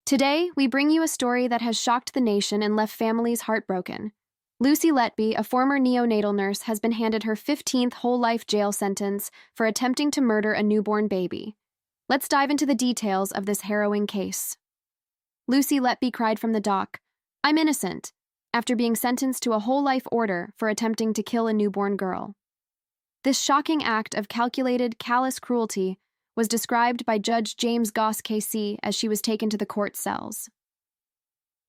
Today, we bring you a story that has shocked the nation and left families heartbroken. Lucy Letby, a former neonatal nurse, has been handed her 15th whole-life jail sentence for attempting to murder a newborn baby. Let's dive into the details of this harrowing case. Lucy Letby cried from the dock, "I'm innocent," after being sentenced to a whole-life order for attempting to kill a newborn girl. This shocking act of calculated, callous cruelty was described by Judge James Goss KC as she was taken to the court cells.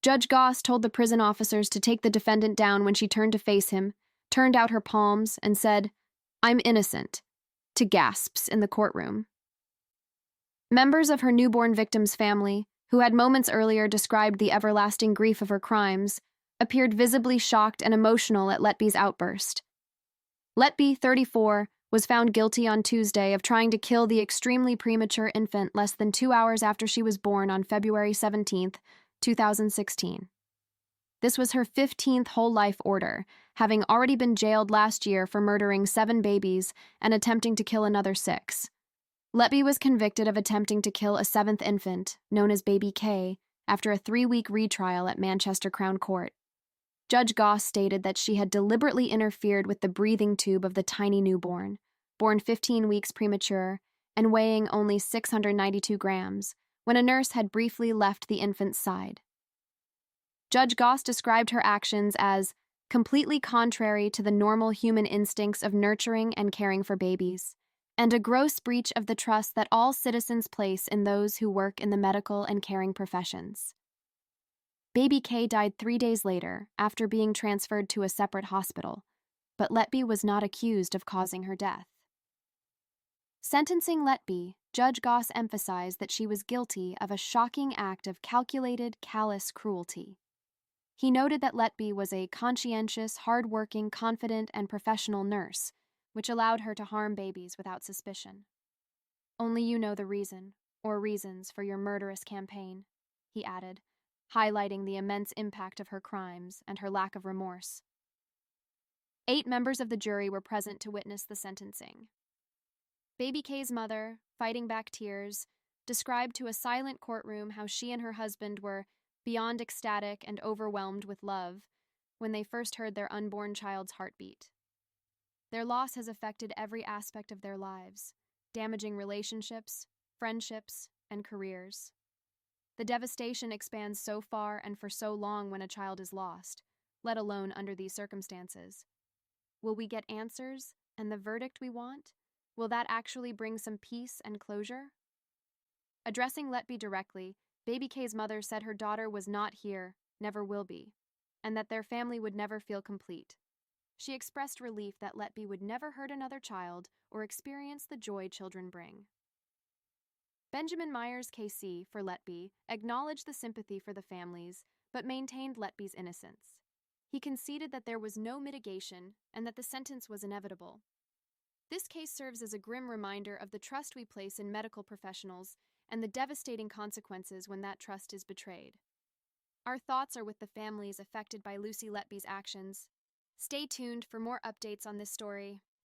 Judge Goss told the prison officers to take the defendant down when she turned to face him, turned out her palms, and said, "I'm innocent," to gasps in the courtroom. Members of her newborn victim's family, who had moments earlier described the everlasting grief of her crimes, appeared visibly shocked and emotional at Letby's outburst. Letby, 34, was found guilty on Tuesday of trying to kill the extremely premature infant less than 2 hours after she was born on February 17, 2016. This was her 15th whole-life order, having already been jailed last year for murdering 7 babies and attempting to kill another 6. Letby was convicted of attempting to kill a 7th infant, known as Baby K, after a 3-week retrial at Manchester Crown Court. Judge Goss stated that she had deliberately interfered with the breathing tube of the tiny newborn, born 15 weeks premature and weighing only 692 grams, when a nurse had briefly left the infant's side. Judge Goss described her actions as completely contrary to the normal human instincts of nurturing and caring for babies, and a gross breach of the trust that all citizens place in those who work in the medical and caring professions. Baby K died 3 days later after being transferred to a separate hospital, but Letby was not accused of causing her death. Sentencing Letby, Judge Goss emphasized that she was guilty of a shocking act of calculated, callous cruelty. He noted that Letby was a conscientious, hard-working, confident, and professional nurse, which allowed her to harm babies without suspicion. "Only you know the reason, or reasons, for your murderous campaign," he added, highlighting the immense impact of her crimes and her lack of remorse. 8 members of the jury were present to witness the sentencing. Baby K's mother, fighting back tears, described to a silent courtroom how she and her husband were beyond ecstatic and overwhelmed with love when they first heard their unborn child's heartbeat. Their loss has affected every aspect of their lives, damaging relationships, friendships, and careers. The devastation expands so far and for so long when a child is lost, let alone under these circumstances. Will we get answers and the verdict we want? Will that actually bring some peace and closure? Addressing Letby directly, Baby K's mother said her daughter was not here, never will be, and that their family would never feel complete. She expressed relief that Letby would never hurt another child or experience the joy children bring. Benjamin Myers KC, for Letby, acknowledged the sympathy for the families, but maintained Letby's innocence. He conceded that there was no mitigation and that the sentence was inevitable. This case serves as a grim reminder of the trust we place in medical professionals and the devastating consequences when that trust is betrayed. Our thoughts are with the families affected by Lucy Letby's actions. Stay tuned for more updates on this story.